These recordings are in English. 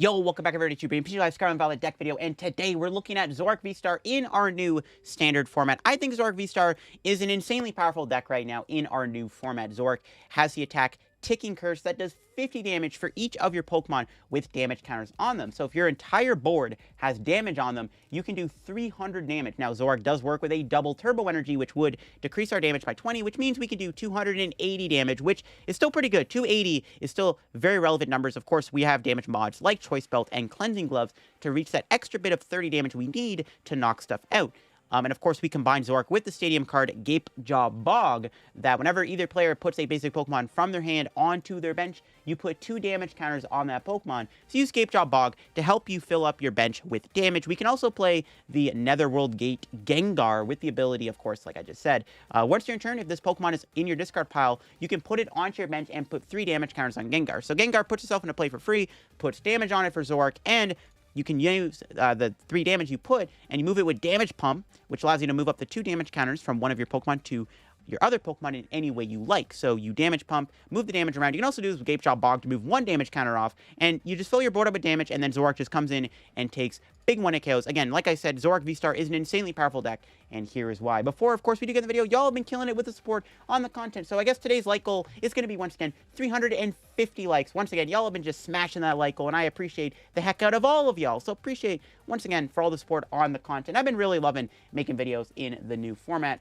Yo, welcome back everybody to PTCGL Live Scarlet Violet deck video, and today we're looking at Zoroark V-STAR in our new standard format. I think Zoroark V-STAR is an insanely powerful deck right now in our new format. Zoroark has the attack Ticking Curse that does 50 damage for each of your Pokemon with damage counters on them. So if your entire board has damage on them, you can do 300 damage. Now, Zoroark does work with a double turbo energy, which would decrease our damage by 20, which means we can do 280 damage, which is still pretty good. 280 is still very relevant numbers. Of course, we have damage mods like Choice Belt and Cleansing Gloves to reach that extra bit of 30 damage we need to knock stuff out. And of course, we combine Zoroark with the Stadium card Gapejaw Bog, that whenever either player puts a basic Pokemon from their hand onto their bench, you put 2 damage counters on that Pokemon. So use Gapejaw Bog to help you fill up your bench with damage. We can also play the Netherworld Gate Gengar with the ability, of course, like I just said. Once you're in turn, if this Pokemon is in your discard pile, you can put it onto your bench and put 3 damage counters on Gengar. So Gengar puts itself into play for free, puts damage on it for Zoroark, and you can use the 3 damage you put, and you move it with Damage Pump, which allows you to move up the 2 damage counters from one of your Pokemon to your other Pokemon in any way you like. So you Damage Pump, move the damage around. You can also do this with Gapejaw Bog to move 1 damage counter off, and you just fill your board up with damage, and then Zoroark just comes in and takes big 1-hit KOs. Again, like I said, Zoroark V-STAR is an insanely powerful deck, and here is why. Before, of course, we do get the video, y'all have been killing it with the support on the content, so I guess today's like goal is going to be, once again, 350 likes. Once again, y'all have been just smashing that like goal, and I appreciate the heck out of all of y'all. So appreciate, once again, for all the support on the content. I've been really loving making videos in the new format,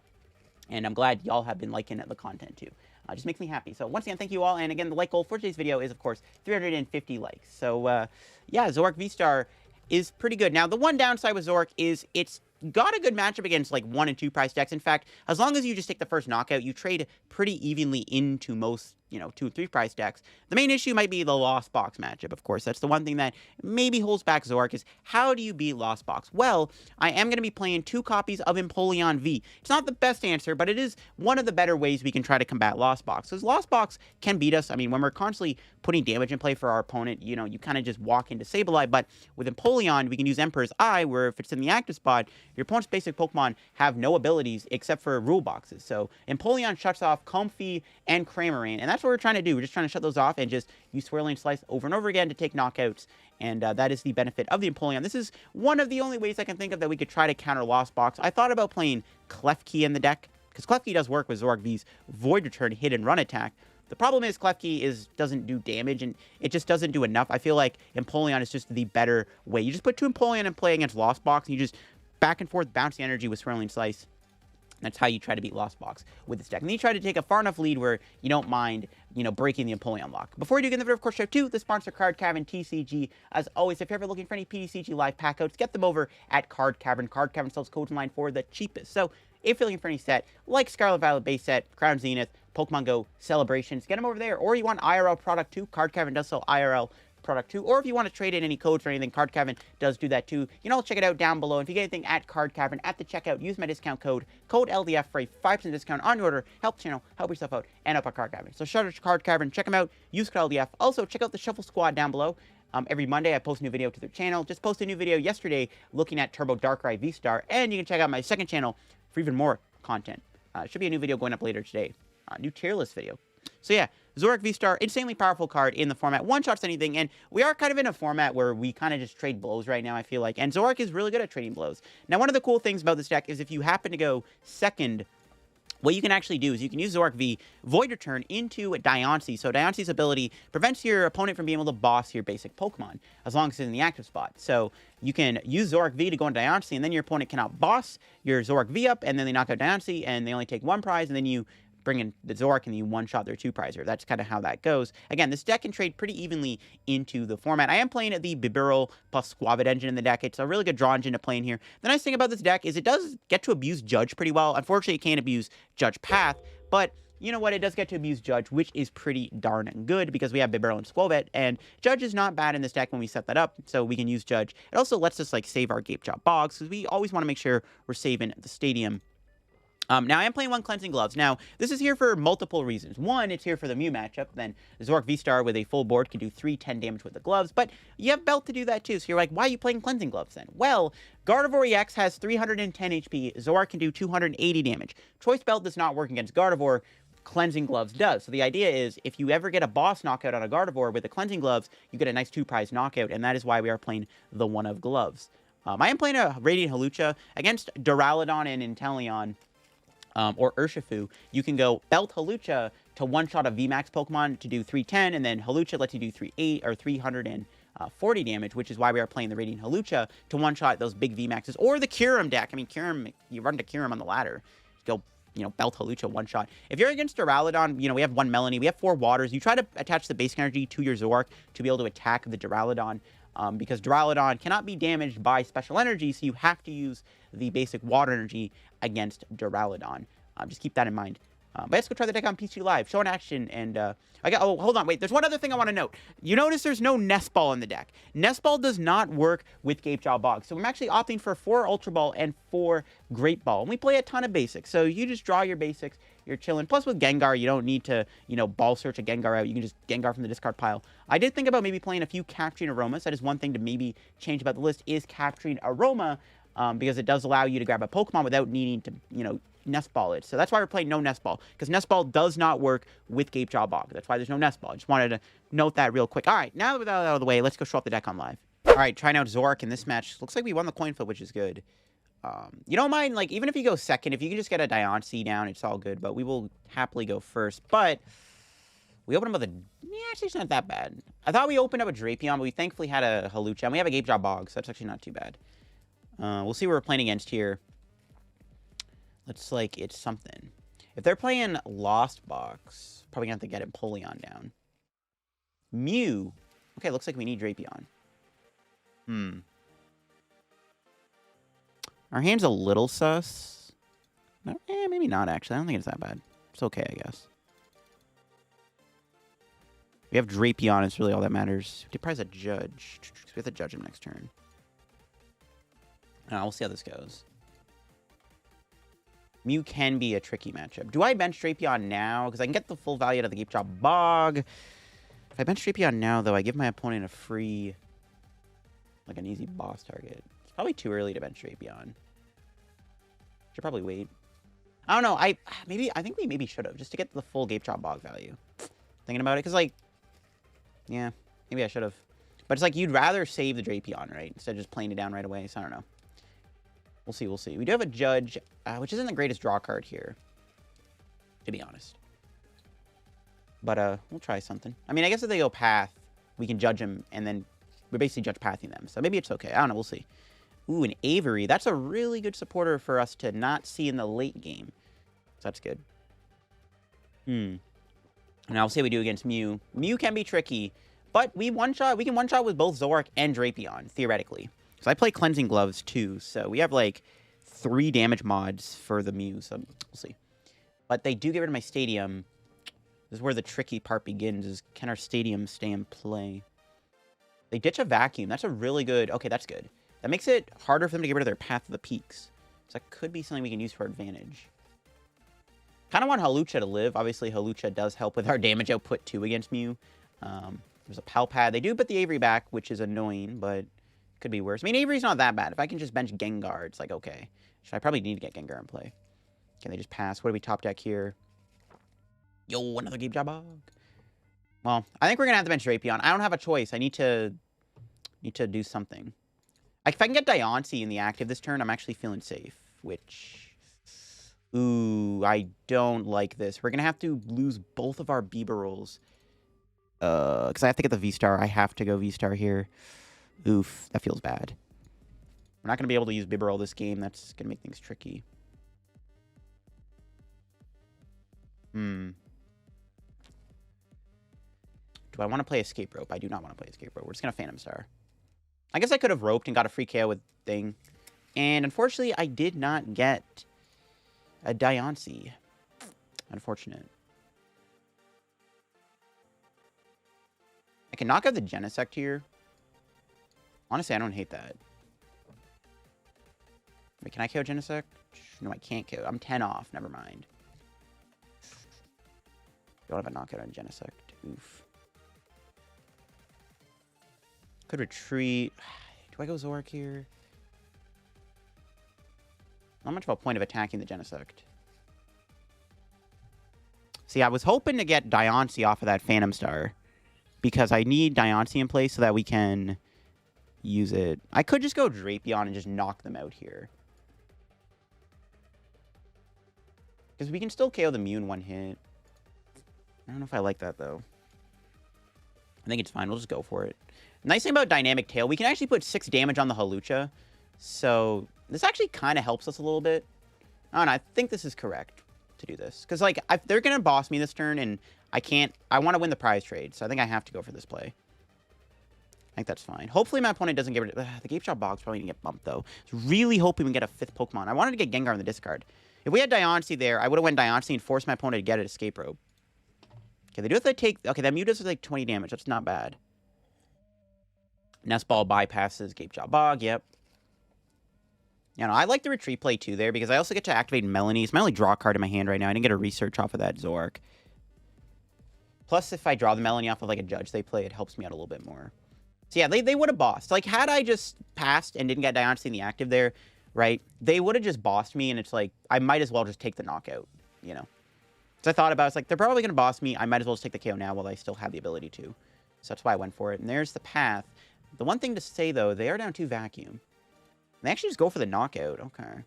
and I'm glad y'all have been liking the content too. Just makes me happy. So once again, thank you all. And again, the like goal for today's video is, of course, 350 likes. So yeah, Zoroark V-STAR is pretty good. Now, the one downside with Zoroark is it's got a good matchup against like 1 and 2 price decks. In fact, as long as you just take the first knockout, you trade pretty evenly into most, 2 and 3 price decks. The main issue might be the Lost Box matchup, of course. That's the one thing that maybe holds back Zoroark, is how do you beat Lost Box? Well, I am going to be playing 2 copies of Empoleon V. It's not the best answer, but it is one of the better ways we can try to combat Lost Box. Because Lost Box can beat us. I mean, when we're constantly putting damage in play for our opponent, you kind of just walk into Sableye. But with Empoleon, we can use Emperor's Eye, where if it's in the active spot, your opponent's basic Pokemon have no abilities except for rule boxes. So Empoleon shuts off Comfey and Cramorant, and that's what we're trying to do. We're just trying to shut those off and just use Swirling Slice over and over again to take knockouts, and that is the benefit of the Empoleon. This is one of the only ways I can think of that we could try to counter Lost Box. I thought about playing Klefki in the deck, because Klefki does work with Zoroark V's Void Return hit and run attack. The problem is Klefki doesn't do damage, and it just doesn't do enough. I feel like Empoleon is just the better way. You just put 2 Empoleon and play against Lost Box, and you just back and forth bounce the energy with Swirling Slice. That's how you try to beat Lost Box with this deck. And then you try to take a far enough lead where you don't mind, breaking the Empoleon lock. Before we do get in the video, of course, shout out to the sponsor, Card Cavern TCG. As always, if you're ever looking for any PTCG live pack codes, get them over at Card Cavern. Card Cavern sells codes online for the cheapest. So if you're looking for any set, like Scarlet Violet base set, Crown Zenith, Pokemon Go Celebrations, get them over there. Or you want IRL product too, Card Cavern does sell IRL product too, or if you want to trade in any codes or anything, Card Cavern does do that too. You know, check it out down below. And if you get anything at Card Cavern at the checkout, use my discount code LDF for a 5% discount on your order. Help the channel, help yourself out, and help our Card Cavern. So shout out to Card Cavern, check them out, use code LDF. Also, check out the Shuffle Squad down below. Every Monday, I post a new video to their channel. Just posted a new video yesterday looking at Turbo Darkrai V-STAR, and you can check out my second channel for even more content. Should be a new video going up later today. New tier list video. So yeah, Zoroark V-STAR, insanely powerful card in the format. One-shots anything, and we are kind of in a format where we kind of just trade blows right now, I feel like. And Zoroark is really good at trading blows. Now, one of the cool things about this deck is if you happen to go second, what you can actually do is you can use Zoroark V, Void Return into Diancie. So Diancie's ability prevents your opponent from being able to boss your basic Pokemon, as long as it's in the active spot. So you can use Zoroark V to go into Diancie, and then your opponent cannot boss your Zoroark V up, and then they knock out Diancie, and they only take 1 prize, and then you bring in the Zoroark and you one-shot their 2-prizer. That's kind of how that goes. Again, this deck can trade pretty evenly into the format. I am playing the Bibarel plus Skwovet engine in the deck. It's a really good draw engine to play in here. The nice thing about this deck is it does get to abuse Judge pretty well. Unfortunately, it can't abuse Judge Path, but you know what? It does get to abuse Judge, which is pretty darn good because we have Bibarel and Skwovet, and Judge is not bad in this deck when we set that up, so we can use Judge. It also lets us save our Gapejaw Bogs, because we always want to make sure we're saving the Stadium. Now, I am playing 1 Cleansing Gloves. Now, this is here for multiple reasons. One, it's here for the Mew matchup. Then Zoroark V-STAR with a full board can do 310 damage with the gloves. But you have Belt to do that too. So you're like, why are you playing Cleansing Gloves then? Well, Gardevoir EX has 310 HP. Zoroark can do 280 damage. Choice Belt does not work against Gardevoir. Cleansing Gloves does. So the idea is, if you ever get a boss knockout on a Gardevoir with the Cleansing Gloves, you get a nice 2-prize knockout, and that is why we are playing the one of Gloves. I am playing a Radiant Hawlucha against Duraludon and Empoleon, or Urshifu. You can go Belt Hawlucha to one-shot a V-Max Pokemon to do 310, and then Hawlucha lets you do 340 damage, which is why we are playing the Radiant Hawlucha to one-shot those big V-Maxes, or the Kyurem deck. I mean, Kyurem, you run to Kyurem on the ladder. Go, you know, Belt Hawlucha one-shot. If you're against Duraludon, you know, we have 1 Melony, we have 4 Waters. You try to attach the Basic Energy to your Zoroark to be able to attack the Duraludon, because Duraludon cannot be damaged by Special Energy, so you have to use the basic Water Energy against Duraludon. Just keep that in mind. But let's go try the deck on PC Live. Show in action, and oh, hold on, wait. There's one other thing I want to note. You notice there's no Nest Ball in the deck. Nest Ball does not work with Gapejaw Bog, so I'm actually opting for 4 Ultra Ball and 4 Great Ball. And we play a ton of basics, so you just draw your basics. You're chilling. Plus, with Gengar, you don't need to, you know, ball search a Gengar out. You can just Gengar from the discard pile. I did think about maybe playing a few Capturing Aromas. That is one thing to maybe change about the list, is Capturing Aroma, because it does allow you to grab a Pokemon without needing to, you know, Nest Ball it. So that's why we're playing no Nest Ball, because Nest Ball does not work with Gapejaw Bog. That's why there's no Nest Ball. I just wanted to note that real quick. All right, now that out of the way, let's go show up the deck on live. All right, trying out Zoroark in this match. Looks like we won the coin flip, which is good. You don't mind, like, even if you go second, if you can just get a Diancie down, it's all good, but we will happily go first. But we opened up with a... Yeah, actually, it's not that bad. I thought we opened up a Drapion, but we thankfully had a Hawlucha, and we have a Gapejaw Bog, so that's actually not too bad. We'll see what we're playing against here. Looks like it's something. If they're playing Lost Box, probably gonna have to get Empoleon down. Mew. Okay, looks like we need Drapion. Our hand's a little sus. Maybe not, actually. I don't think it's that bad. It's okay, I guess. We have Drapion. It's really all that matters. We prize a Judge. We have to judge him next turn. We'll see how this goes. Mew can be a tricky matchup. Do I bench Drapion now? Because I can get the full value out of the Gapejaw Bog. If I bench Drapion now, though, I give my opponent a free... like an easy boss target. It's probably too early to bench Drapion. Should probably wait. I don't know. I think we maybe should have, just to get the full Gapejaw Bog value. Thinking about it, because, like... yeah, maybe I should have. But it's like, you'd rather save the Drapion, right? Instead of just playing it down right away, so I don't know. We'll see, we'll see. We do have a Judge, which isn't the greatest draw card here, to be honest. But we'll try something. I mean, I guess if they go Path, we can judge them, and then we're basically judge pathing them. So maybe it's okay. I don't know, we'll see. Ooh, an Avery. That's a really good supporter for us to not see in the late game. So that's good. And I'll see what we do against Mew. Mew can be tricky, but we can one-shot with both Zoroark and Drapion, theoretically. So I play Cleansing Gloves, too, so we have, like, 3 damage mods for the Mew, so we'll see. But they do get rid of my Stadium. This is where the tricky part begins, is can our Stadium stay in play? They ditch a Vacuum. That's a really good... okay, that's good. That makes it harder for them to get rid of their Path of the Peaks. So that could be something we can use for advantage. Kind of want Hawlucha to live. Obviously, Hawlucha does help with our damage output, too, against Mew. There's a Palpad. They do put the Avery back, which is annoying, but... could be worse. I mean, Avery's not that bad. If I can just bench Gengar, it's like, okay. I probably need to get Gengar in play. Can they just pass? What do we top deck here? Yo, another Gapejaw Bog. Well, I think we're going to have to bench Drapion. I don't have a choice. I need to do something. If I can get Diancie in the active this turn, I'm actually feeling safe, which... ooh, I don't like this. We're going to have to lose both of our Bibarels. Because I have to get the V-Star. I have to go V-Star here. Oof, that feels bad. We're not going to be able to use Bibarel this game. That's going to make things tricky. Do I want to play Escape Rope? I do not want to play Escape Rope. We're just going to Phantom Star. I guess I could have roped and got a free KO with Thing. And unfortunately, I did not get a Diancie. Unfortunate. I can knock out the Genesect here. Honestly, I don't hate that. Wait, can I KO Genesect? No, I can't KO. I'm 10 off. Never mind. Don't have a knockout on Genesect. Oof. Could retreat. Do I go Zoroark here? Not much of a point of attacking the Genesect. See, I was hoping to get Diancie off of that Phantom Star. Because I need Diancie in place so that we can use it. I could just go Drapion and just knock them out here. Because we can still KO the Mew in one hit. I don't know if I like that, though. I think it's fine. We'll just go for it. Nice thing about Dynamic Tail, we can actually put 6 damage on the Hawlucha. So, this actually kind of helps us a little bit. I don't know. I think this is correct to do this. Because, like, they're going to boss me this turn, and I want to win the prize trade, so I think I have to go for this play. I think that's fine. Hopefully my opponent doesn't get rid of... the Gapejaw Bog's probably going to get bumped, though. I was really hoping we get a 5th Pokemon. I wanted to get Gengar in the discard. If we had Diancie there, I would have went Diancie and forced my opponent to get it Escape Rope. Okay, they do have to take... Okay, that Mew does like 20 damage. That's not bad. Nest Ball bypasses Gapejaw Bog. Yep. You know, I like the retreat play, too, there, because I also get to activate Melony. It's my only draw card in my hand right now. I didn't get a research off of that Zoroark. Plus, if I draw the Melony off of, like, a Judge they play, it helps me out a little bit more. So, yeah, they would have bossed. Like, had I just passed and didn't get Diancie in the active there, right, they would have just bossed me, and it's like, I might as well just take the knockout, you know. So I thought about it. It's like, they're probably going to boss me. I might as well just take the KO now while I still have the ability to. So that's why I went for it. And there's the path. The one thing to say, though, they are down 2 Vacuum. They actually just go for the knockout. Okay.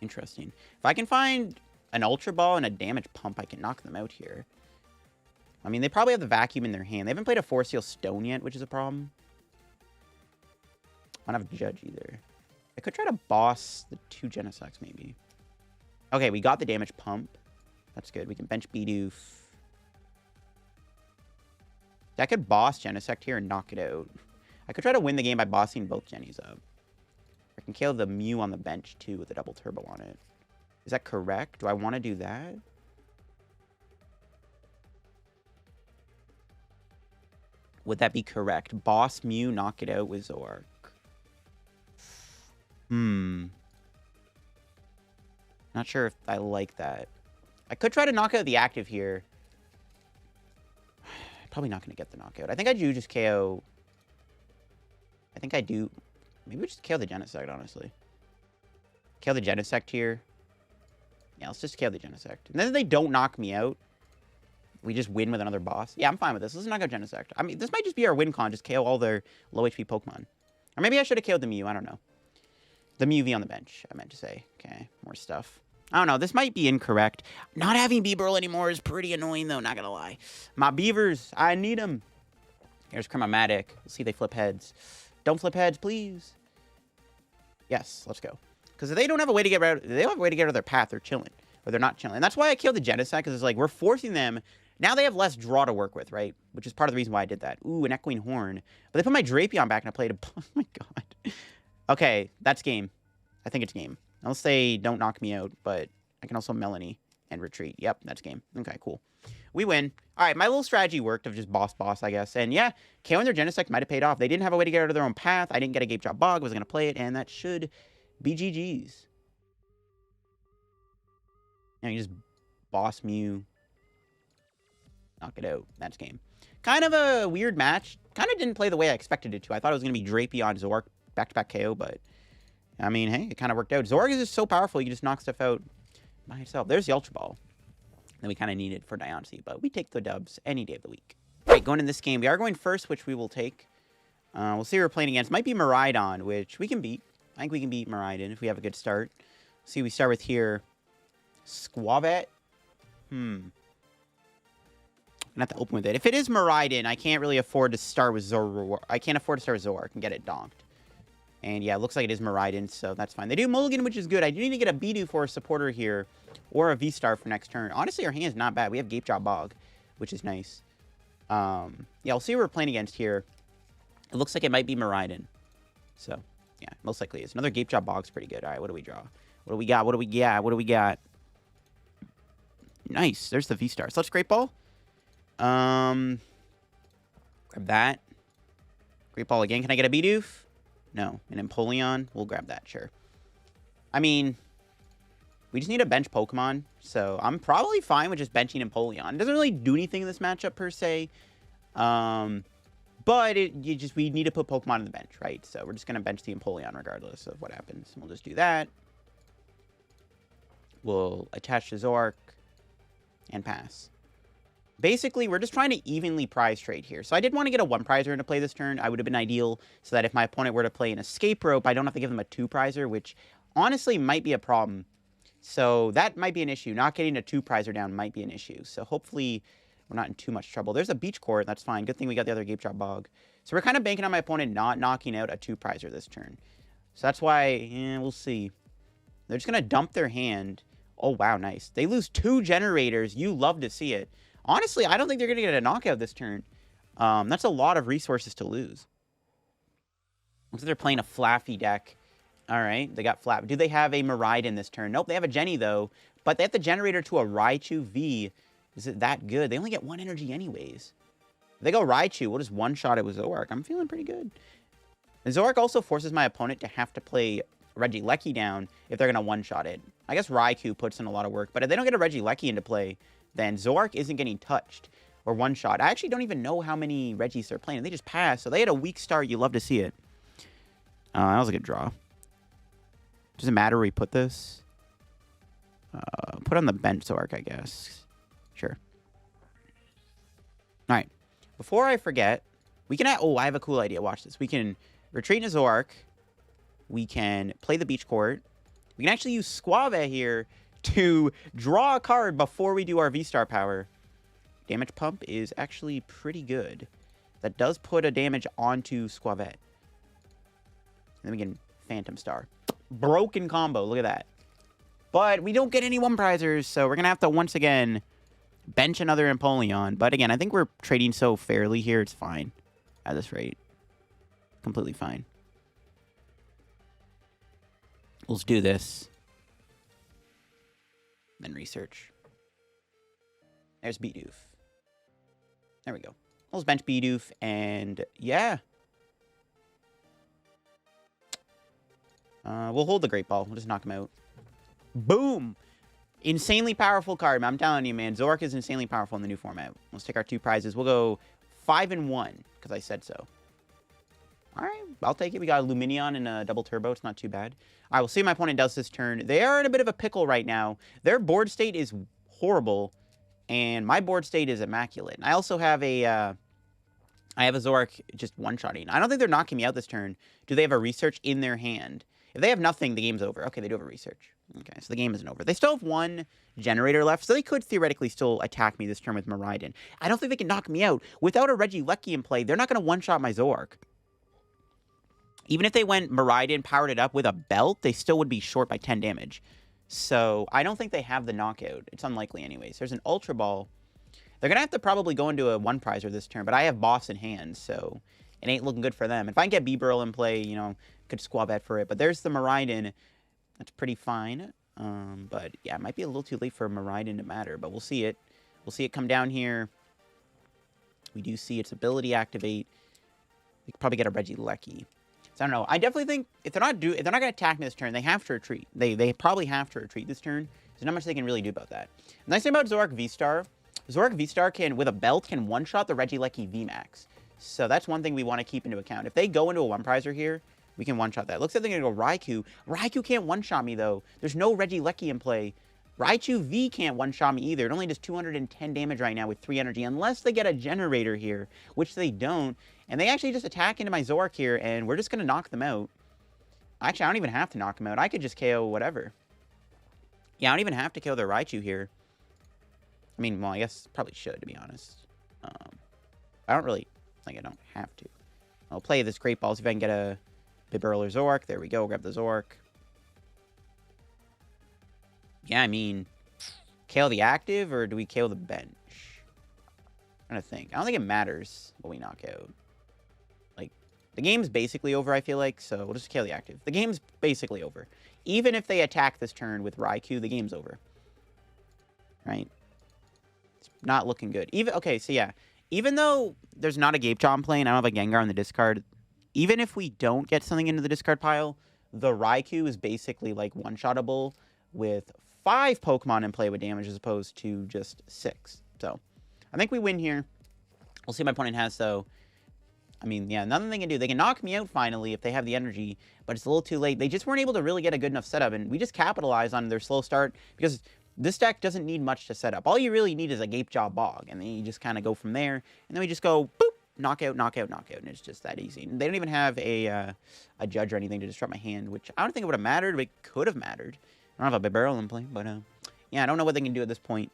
Interesting. If I can find an Ultra Ball and a Damage Pump, I can knock them out here. I mean, they probably have the Vacuum in their hand. They haven't played a Force Seal Stone yet, which is a problem. I don't have a Judge either. I could try to boss the 2 Genesects, maybe. Okay, we got the Damage Pump. That's good. We can bench Bidoof. I could boss Genesect here and knock it out. I could try to win the game by bossing both Jennies up. I can kill the Mew on the bench, too, with a double turbo on it. Is that correct? Do I want to do that? Would that be correct? Boss Mew, knock it out with Zoroark. Not sure if I like that. I could try to knock out the active here. Probably not going to get the knockout. I think I do just KO... I think I do... Maybe we just KO the Genesect, honestly. KO the Genesect here. Yeah, let's just KO the Genesect. And then if they don't knock me out, we just win with another boss. Yeah, I'm fine with this. Let's knock out Genesect. I mean, this might just be our win con. Just KO all their low HP Pokemon. Or maybe I should have KO'd the Mew. I don't know. The Mew V on the bench, I meant to say. Okay, more stuff. I don't know. This might be incorrect. Not having Bibarel anymore is pretty annoying, though. Not going to lie. My Beavers, I need them. Here's Chromatic. Let's see if they flip heads. Don't flip heads, please. Yes, let's go. Because if they don't have a way to get rid of... They don't have a way to get out of their path. They're chilling. Or they're not chilling. And that's why I killed the Genesect. Because it's like, we're forcing them... Now they have less draw to work with, right? Which is part of the reason why I did that. Ooh, an Echoing Horn. But they put my Drapion back and I played a... Oh my god. Okay, that's game. I think it's game. Unless they don't knock me out. But I can also Melony and retreat. Yep, that's game. Okay, cool. We win. All right, my little strategy worked of just boss, I guess. And yeah, KOing their Genesect might have paid off. They didn't have a way to get out of their own path. I didn't get a Gapejaw Bog. I was going to play it, and that should be GG's. And you just boss Mew. Knock it out. That's game. Kind of a weird match. Kind of didn't play the way I expected it to. I thought it was going to be Drapion, Zoroark, back-to-back KO, but... I mean, hey, it kind of worked out. Zoroark is just so powerful, you can just knock stuff out by itself. There's the Ultra Ball that we kind of needed for Diancie, but we take the dubs any day of the week. All right, going in this game, we are going first, which we will take. We'll see who we're playing against. Might be Miraidon, which we can beat. I think we can beat Miraidon if we have a good start. See, we start with here. Skwovet. I'm gonna have to open with it. If it is Miraidon, I can't really afford to start with Zoroark. I can't afford to start with Zoroark and get it donked. And yeah, it looks like it is Miraidon, so that's fine. They do Mulligan, which is good. I do need to get a Bidoof for a supporter here, or a V-Star for next turn. Honestly, our hand's not bad. We have Gapejaw Bog, which is nice. Yeah, we'll see who we're playing against here. It looks like it might be Miraidon. So, yeah, most likely is. Another Gapejaw Bog's pretty good. All right, what do we draw? What do we got? What do we got? What do we got? Nice. There's the V-Star. So let's Great Ball. Grab that. Great Ball again. Can I get a Bidoof? No. An Empoleon? We'll grab that, sure. I mean, we just need a bench Pokemon, so I'm probably fine with just benching Empoleon. It doesn't really do anything in this matchup, per se. But we need to put Pokemon on the bench, right? So we're just going to bench the Empoleon regardless of what happens. We'll just do that. We'll attach the Zoroark. and pass. Basically, we're just trying to evenly prize trade here. So I did want to get a 1-prizer into play this turn. I would have been ideal so that if my opponent were to play an escape rope, I don't have to give them a 2-prizer, which honestly might be a problem. So that might be an issue. Not getting a 2-prizer down might be an issue. So hopefully we're not in too much trouble. There's a beach court. That's fine. Good thing we got the other Gapejaw Bog. So we're kind of banking on my opponent not knocking out a 2-prizer this turn. So that's why, we'll see. They're just going to dump their hand. Oh, wow, nice. They lose 2 generators. You love to see it. Honestly, I don't think they're going to get a knockout this turn. That's a lot of resources to lose. Looks like they're playing a Flaffy deck. All right, they got Flap. Do they have a Miraidon this turn? Nope, they have a Jenny, though. But they have the generator to a Raichu V. Is it that good? They only get 1 energy anyways. If they go Raichu, we'll just one-shot it with Zoroark. I'm feeling pretty good. And Zoroark also forces my opponent to have to play Regieleki down if they're going to one-shot it. I guess Raikou puts in a lot of work, but if they don't get a Regieleki into play, then Zoroark isn't getting touched or one-shot. I actually don't even know how many Regis they're playing. They just passed, so they had a weak start. You love to see it. That was a good draw. Doesn't matter where we put this. Put on the bench Zoroark, I guess. Sure. All right. Before I forget, we can... Oh, I have a cool idea. Watch this. We can retreat into Zoroark. We can play the beach court. We can actually use Skwovet here to draw a card before we do our V-Star power. Damage Pump is actually pretty good. That does put a damage onto Skwovet. Then we can Phantom Star. Broken combo. Look at that. But we don't get any 1-prizers, so we're going to have to once again bench another Empoleon. But again, I think we're trading so fairly here. It's fine at this rate. Completely fine. Let's do this. Then research. There's Bidoof. There we go. Let's bench Bidoof, and yeah. We'll hold the Great Ball. We'll just knock him out. Boom! Insanely powerful card. I'm telling you, man. Zoroark is insanely powerful in the new format. Let's take our 2 prizes. We'll go 5-1, because I said so. Alright, I'll take it. We got a Lumineon and a double turbo. It's not too bad. Alright, we'll see what my opponent does this turn. They are in a bit of a pickle right now. Their board state is horrible, and my board state is immaculate. I also have a Zoroark just one-shotting. I don't think they're knocking me out this turn. Do they have a research in their hand? If they have nothing, the game's over. Okay, they do have a research. Okay, so the game isn't over. They still have 1 generator left, so they could theoretically still attack me this turn with Miraidon. I don't think they can knock me out. Without a Regieleki in play, they're not going to one-shot my Zoroark. Even if they went Miraidon, powered it up with a belt, they still would be short by 10 damage. So I don't think they have the knockout. It's unlikely anyways. There's an Ultra Ball. They're going to have to probably go into a 1-prizer this turn, but I have Boss in hand, so it ain't looking good for them. If I can get Bibarel in play, you know, could Skwovet for it. But there's the Miraidon. That's pretty fine. But yeah, it might be a little too late for Miraidon to matter, but we'll see it. We'll see it come down here. We do see its ability activate. We could probably get a Regieleki. So I don't know. I definitely think if they're not going to attack me this turn, they have to retreat. They probably have to retreat this turn. There's not much they can really do about that. The nice thing about Zoroark V-Star, Zoroark V-Star can, with a belt, can one-shot the Regieleki V-Max. So that's one thing we want to keep into account. If they go into a 1-prizer here, we can one-shot that. Looks like they're going to go Raikou. Raikou can't one-shot me, though. There's no Regieleki in play. Raichu V can't one-shot me either. It only does 210 damage right now with 3 energy, unless they get a generator here, which they don't. And they actually just attack into my Zoroark here, and we're just going to knock them out. Actually, I don't even have to knock them out. I could just KO whatever. Yeah, I don't even have to kill their Raichu here. I mean, well, I guess probably should, to be honest. I don't really think I don't have to. I'll play this Great Ball, see if I can get a Bibarel or Zoroark. There we go. Grab the Zoroark. Yeah, I mean, KO the active, or do we KO the bench? I'm trying to think. I don't think it matters what we knock out. Like, the game's basically over, I feel like, so we'll just KO the active. The game's basically over. Even if they attack this turn with Raikou, the game's over. Right? It's not looking good. Okay, so yeah. Even though there's not a Gapejaw I'm playing, I don't have a Gengar on the discard, even if we don't get something into the discard pile, the Raikou is basically, like, one-shottable with 5 Pokemon in play with damage as opposed to just 6. So, I think we win here. We'll see what my opponent has, though. I mean, yeah, nothing they can do. They can knock me out finally if they have the energy, but it's a little too late. They just weren't able to really get a good enough setup, and we just capitalized on their slow start because This deck doesn't need much to set up. All you really need is a Gapejaw Bog, and then you just kind of go from there, and then we just go, boop, knockout, knockout, knockout, and it's just that easy. And they don't even have a judge or anything to disrupt my hand, which I don't think it would have mattered, but it could have mattered. I don't have a Bibarel in play, but yeah, I don't know what they can do at this point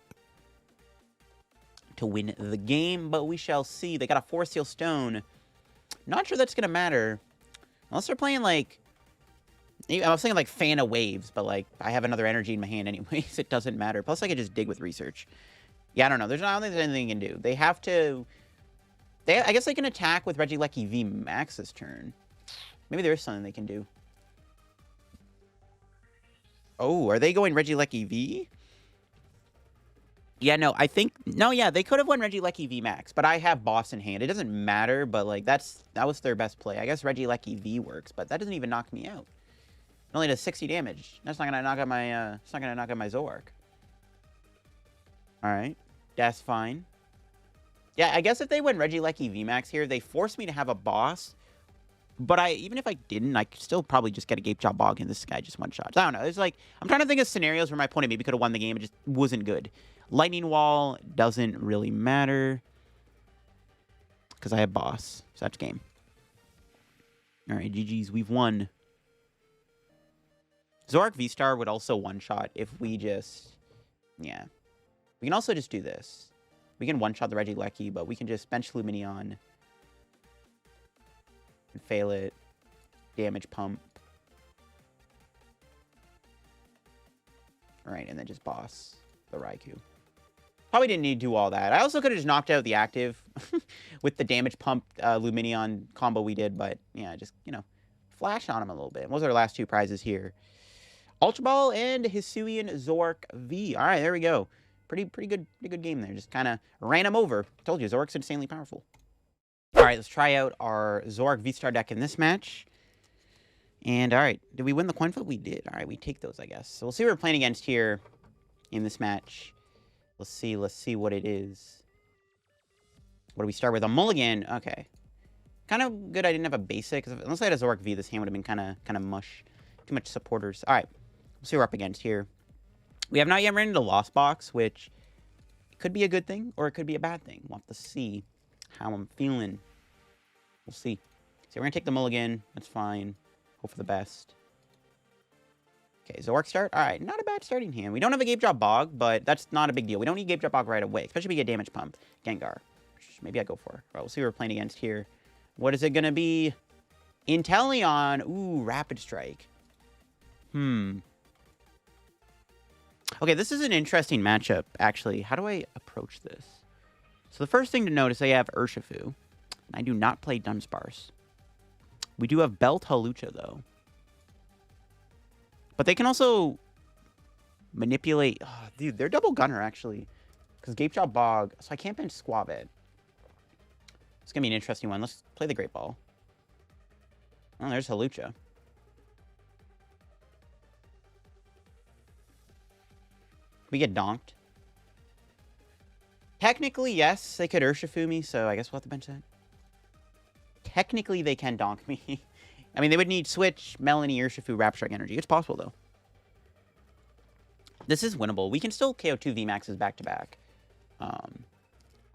to win the game, but we shall see. They got a Force Seal Stone. Not sure that's going to matter. Unless they're playing, like... I was thinking, like, Fan of Waves, but, like, I have another energy in my hand anyways. It doesn't matter. Plus, I could just dig with Research. Yeah, I don't know. I don't think there's anything you can do. They have to... I guess they can attack with Regieleki V-Max this turn. Maybe there is something they can do. Oh, are they going Regieleki V? Yeah, no, I think... No, yeah, they could have won Regieleki V-Max, but I have Boss in hand. It doesn't matter, but, like, that was their best play. I guess Regieleki V works, but that doesn't even knock me out. It only does 60 damage. That's not gonna knock out my, it's not gonna knock out my Zoroark. Alright, that's fine. Yeah, I guess if they win Regieleki V-Max here, they force me to have a boss. But even if I didn't, I could still probably just get a Gapejaw Bog and this guy just one-shots. I don't know. It's like, I'm trying to think of scenarios where my opponent maybe could have won the game. It just wasn't good. Lightning Wall doesn't really matter. Because I have boss. So that's game. Alright, GG's. We've won. Zoroark V-Star would also one-shot if we just... Yeah. We can also just do this. We can one-shot the Regieleki, but we can just bench Lumineon. And fail it. Damage pump. Alright, and then just boss the Raikou. Probably didn't need to do all that. I also could have just knocked out the active with the damage pump Lumineon combo we did, but yeah, just, you know, flash on him a little bit. What was our last two prizes here? Ultra Ball and Hisuian Zoroark V. Alright, there we go. Pretty good game there. Just kind of ran him over. Told you, Zoroark's insanely powerful. Alright, let's try out our Zoroark V-Star deck in this match. And, alright, did we win the coin flip? We did. Alright, we take those, I guess. So we'll see what we're playing against here in this match. Let's see what it is. What do we start with? A mulligan. Okay. Kind of good I didn't have a basic. Unless I had a Zoroark V, this hand would have been kind of mush. Too much supporters. Alright, we'll see what we're up against here. We have not yet run into Lost Box, which could be a good thing, or it could be a bad thing. We'll have to see how I'm feeling. We'll see. So we're going to take the mulligan. That's fine. Hope for the best. Okay, Zoroark start. Alright, not a bad starting hand. We don't have a Gapejaw Bog, but that's not a big deal. We don't need Gapejaw Bog right away, especially if we get Damage Pump. Gengar, which maybe I go for. Alright, we'll see what we're playing against here. What is it going to be? Empoleon. Ooh, Rapid Strike. Okay, this is an interesting matchup, actually. How do I approach this? So the first thing to notice, I have Urshifu. And I do not play Dunsparce. We do have Belt Hawlucha, though. But they can also manipulate... Oh, dude, they're double gunner, actually. Because Gapejaw Bog... So I can't bench Skwovet. It's going to be an interesting one. Let's play the Great Ball. Oh, there's Hawlucha. We get donked. Technically, yes, they could Urshifu me, so I guess we'll have to bench that. Technically, they can donk me. I mean, they would need Switch, Melony, Urshifu, Rapstrike Energy. It's possible, though. This is winnable. We can still KO 2 VMAXs back-to-back.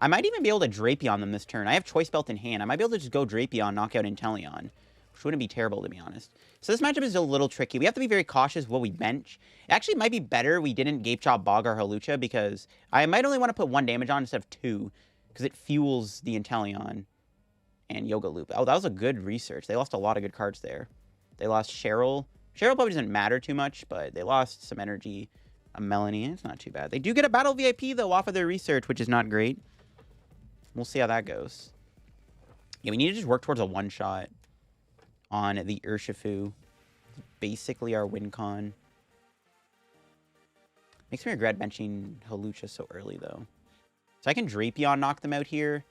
I might even be able to Drapion them this turn. I have Choice Belt in hand. I might be able to just go Drapion, knock out Empoleon, which wouldn't be terrible, to be honest. So this matchup is a little tricky. We have to be very cautious what we bench. It actually might be better we didn't Gapejaw Bog our Hawlucha, because I might only want to put 1 damage on instead of 2, because it fuels the Empoleon and Yoga Loop. Oh, that was a good research. They lost a lot of good cards there. They lost Cheryl. Cheryl probably doesn't matter too much, but they lost some energy. A Melony. It's not too bad. They do get a Battle VIP, though, off of their research, which is not great. We'll see how that goes. Yeah, we need to just work towards a one-shot on the Urshifu. Basically our win con. Makes me regret benching Hawlucha so early, though. So I can Drapion knock them out here.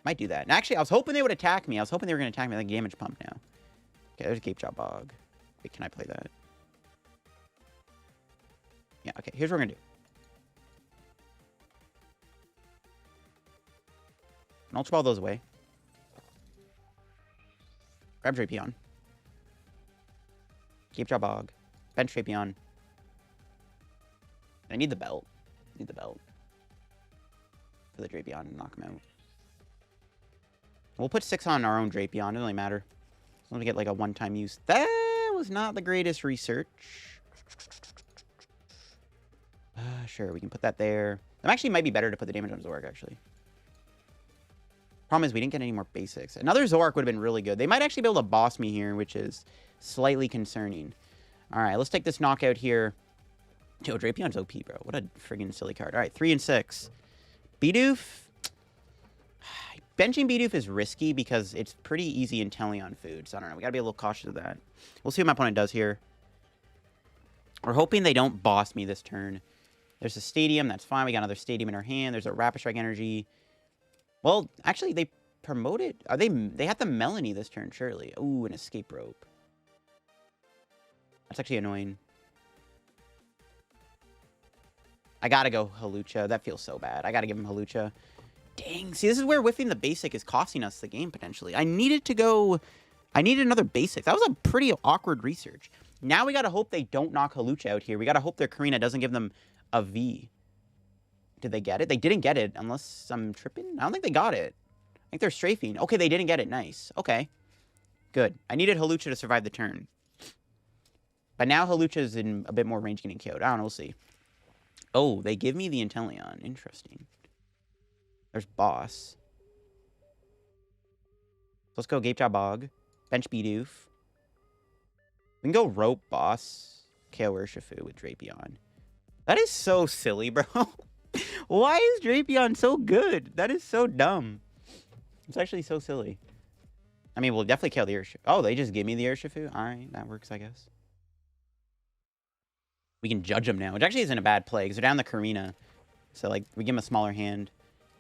Might do that. And actually, I was hoping they would attack me. I was hoping they were going to attack me like Damage Pump now. Okay, there's Gapejaw Bog. Wait, can I play that? Yeah, okay. Here's what we're going to do. An Ultra Ball those away. Grab Drapion. Gapejaw Bog. Bench Drapion. I need the belt. Need the belt. For the Drapion and knock him out. We'll put 6 on our own Drapion. It doesn't really matter. As long as we get like a one-time use. That was not the greatest research. Sure, we can put that there. It actually might be better to put the damage on Zoroark, actually. Problem is, we didn't get any more basics. Another Zoroark would have been really good. They might actually be able to boss me here, which is slightly concerning. All right, let's take this knockout here. Yo, Drapion's OP, bro. What a friggin' silly card. All right, 3 and 6. Bidoof. Benching Bidoof is risky because it's pretty easy Inteleon food. So I don't know. We got to be a little cautious of that. We'll see what my opponent does here. We're hoping they don't boss me this turn. There's a Stadium. That's fine. We got another Stadium in our hand. There's a Rapid Strike Energy. Well, actually, they promoted. Are they had the Melony this turn, surely. Ooh, an Escape Rope. That's actually annoying. I gotta go Hawlucha. That feels so bad. I gotta give him Hawlucha. Dang. See, this is where whiffing the basic is costing us the game, potentially. I needed another basic. That was a pretty awkward research. Now we gotta hope they don't knock Hawlucha out here. We gotta hope their Karina doesn't give them a V. Did they get it? They didn't get it, unless I'm tripping. I don't think they got it. I think they're strafing. Okay, they didn't get it. Nice. Okay. Good. I needed Hawlucha to survive the turn. But now Hawlucha is in a bit more range getting KO'd. I don't know. We'll see. Oh, they give me the Inteleon. Interesting. There's Boss. Let's go Gapejaw Bog. Bench Bidoof. We can go Rope Boss. KO Urshifu with Drapion. That is so silly, bro. Why is Drapion so good? That is so dumb. It's actually so silly. I mean, we'll definitely kill the Urshifu. Oh, they just give me the Urshifu? Alright, that works, I guess. We can judge them now, which actually isn't a bad play, because they're down the Karina. So, like, we give them a smaller hand.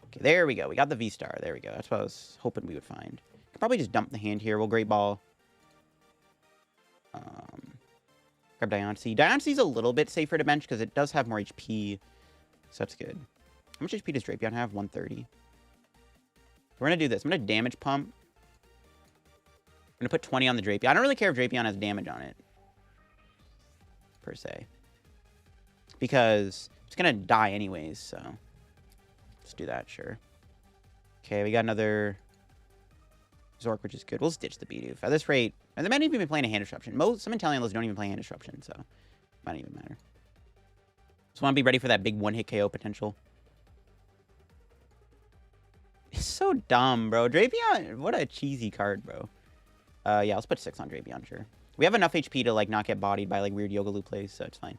Okay, there we go. We got the V-Star. There we go. That's what I was hoping we would find. Could probably just dump the hand here. We'll Great Ball. Grab Diancie. Diancie's a little bit safer to bench, because it does have more HP. So that's good. How much HP does Drapion have? 130. We're going to do this. I'm going to Damage Pump. I'm going to put 20 on the Drapion. I don't really care if Drapion has damage on it. Per se. Because it's going to die anyways, so. Let's do that, sure. Okay, we got another Zork, which is good. We'll ditch the Bidoof. At this rate, and they might even be playing a hand disruption. Some Inteleon don't even play hand disruption, so might not even matter. Just want to be ready for that big one-hit KO potential. It's so dumb, bro. Drapion, what a cheesy card, bro. Yeah, let's put 6 on Drapion, sure. We have enough HP to, like, not get bodied by, like, weird Yogaloo plays, so it's fine.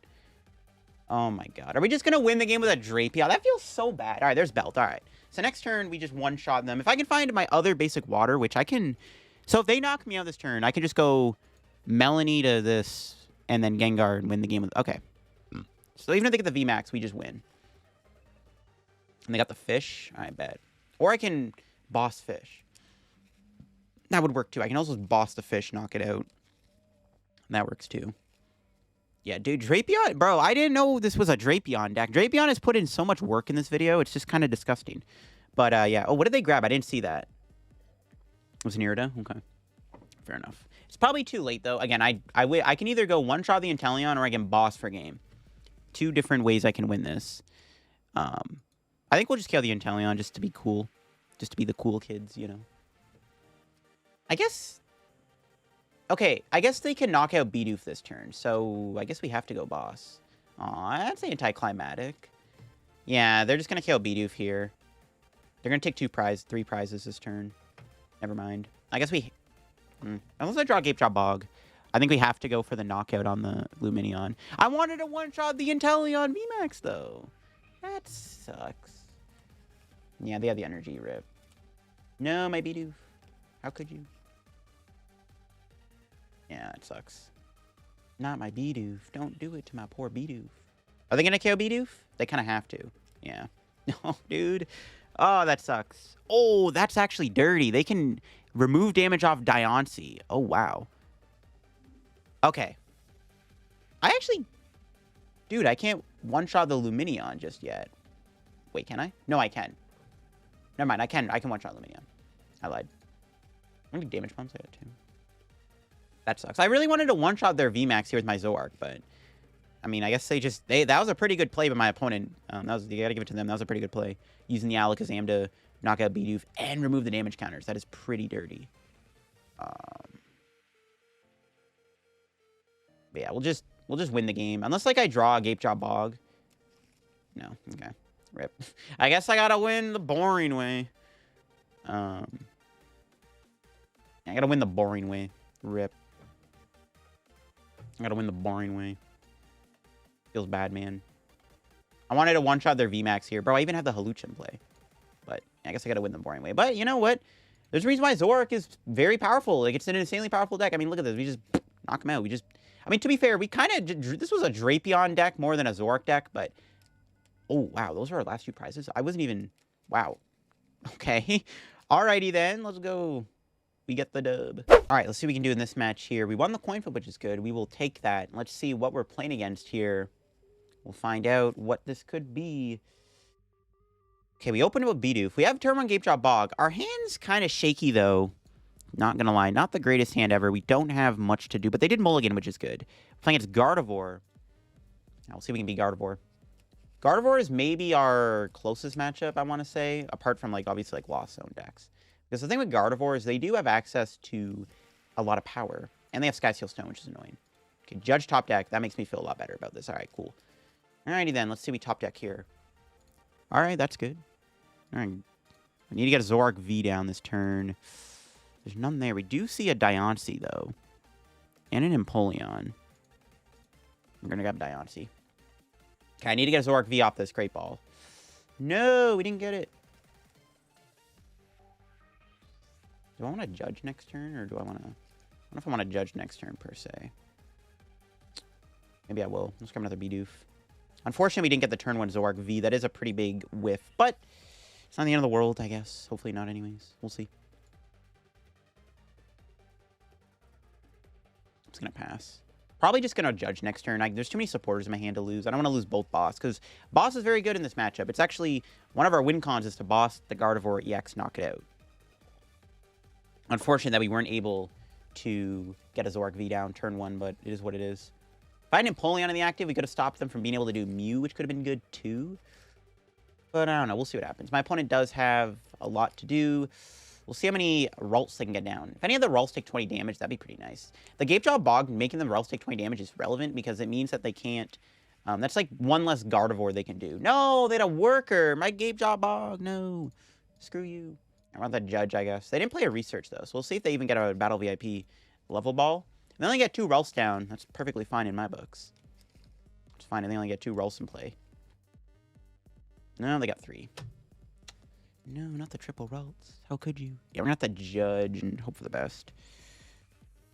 Oh, my God. Are we just going to win the game with a Drapion? That feels so bad. All right, there's Belt. All right. So next turn, we just one-shot them. If I can find my other basic water, which I can... So if they knock me out this turn, I can just go Melony to this and then Gengar and win the game with... Okay. So even if they get the V-Max, we just win. And they got the fish. I bet. Or I can boss fish. That would work too. I can also boss the fish, knock it out. That works too. Yeah, dude, Drapion, bro, I didn't know this was a Drapion deck. Drapion has put in so much work in this video. It's just kind of disgusting. But, yeah. Oh, what did they grab? I didn't see that. It was Miraidon? Okay. Fair enough. It's probably too late, though. Again, I can either go one-shot the Inteleon or I can boss for game. 2 different ways I can win this. I think we'll just kill the Inteleon just to be cool. Just to be the cool kids, you know. I guess... Okay, I guess they can knock out Bidoof this turn, so I guess we have to go boss. Aw, that's anticlimactic. Yeah, they're just going to kill Bidoof here. They're going to take 3 prizes this turn. Never mind. I guess we... Unless I draw Gapejaw Bog. I think we have to go for the knockout on the Lumineon. I wanted to one-shot the Inteleon V-Max, though. That sucks. Yeah, they have the energy rip. No, my Bidoof. How could you? Yeah, it sucks. Not my Bidoof. Don't do it to my poor Bidoof. Are they going to KO Bidoof? They kind of have to. Yeah. No, dude. Oh, that sucks. Oh, that's actually dirty. They can remove damage off Diancie. Oh, wow. Okay. I actually... Dude, I can't one-shot the Lumineon just yet. Wait, can I? No, I can. Never mind, I can one-shot Lumineon. I lied. How many damage pumps I got, too? That sucks. I really wanted to one-shot their VMAX here with my Zoroark, but I mean, I guess that was a pretty good play by my opponent. You gotta give it to them. That was a pretty good play. Using the Alakazam to knock out Bidoof and remove the damage counters. That is pretty dirty. But yeah, we'll just win the game. Unless, like, I draw a Gapejaw Bog. No. Okay. Rip. I guess I gotta win the boring way. I gotta win the boring way. Rip. I gotta win the boring way. Feels bad, man. I wanted to one-shot their V-Max here. Bro, I even have the Hawlucha in play. But I guess I gotta win the boring way. But you know what? There's a reason why Zoroark is very powerful. Like, it's an insanely powerful deck. I mean, look at this. We just knock him out. I mean, to be fair, we kind of... This was a Drapion deck more than a Zoroark deck, but... Oh, wow. Those are our last 2 prizes? I wasn't even... Wow. Okay. Alrighty, then. Let's go. We get the dub. Alright, let's see what we can do in this match here. We won the coin flip, which is good. We will take that. Let's see what we're playing against here. We'll find out what this could be. Okay, we opened with Bidoof. We have turn 1 Gapejaw Bog. Our hand's kind of shaky, though. Not gonna lie. Not the greatest hand ever. We don't have much to do, but they did mulligan, which is good. Playing against Gardevoir. Now, we'll see if we can beat Gardevoir. Gardevoir is maybe our closest matchup, I want to say, apart from, like, obviously, like, Lost Zone decks. Because the thing with Gardevoir is they do have access to a lot of power. And they have Sky Seal Stone, which is annoying. Okay, Judge top deck. That makes me feel a lot better about this. Alright, cool. Alrighty then. Let's see we top deck here. Alright, that's good. Alright. We need to get a Zoroark V down this turn. There's none there. We do see a Diancie, though. And an Empoleon. We're going to grab Diancie. Okay, I need to get a Zoroark V off this Great Ball. No, we didn't get it. Do I want to judge next turn, or do I want to... I don't know if I want to judge next turn, per se. Maybe I will. Let's grab another Bidoof. Unfortunately, we didn't get the turn 1 Zoroark V. That is a pretty big whiff, but it's not the end of the world, I guess. Hopefully not anyways. We'll see. I'm just going to pass. Probably just going to judge next turn. There's too many supporters in my hand to lose. I don't want to lose both boss, because boss is very good in this matchup. It's actually... One of our win cons is to boss the Gardevoir EX, knock it out. Unfortunate that we weren't able to get a Zoroark V down turn 1, but it is what it is. If I had an Empoleon in the active, we could have stopped them from being able to do Mew, which could have been good too. But I don't know. We'll see what happens. My opponent does have a lot to do. We'll see how many Ralts they can get down. If any of the Ralts take 20 damage, that'd be pretty nice. The Gapejaw Bog, making them Ralts take 20 damage is relevant because it means that they can't... that's like one less Gardevoir they can do. No, they had a worker. My Gapejaw Bog. No. Screw you. I want the judge, I guess. They didn't play a research, though, so we'll see if they even get a Battle VIP level ball. They only get 2 Ralts down. That's perfectly fine in my books. It's fine, and they only get 2 Ralts in play. No, they got 3. No, not the triple Ralts. How could you? Yeah, we're going to have to judge and hope for the best.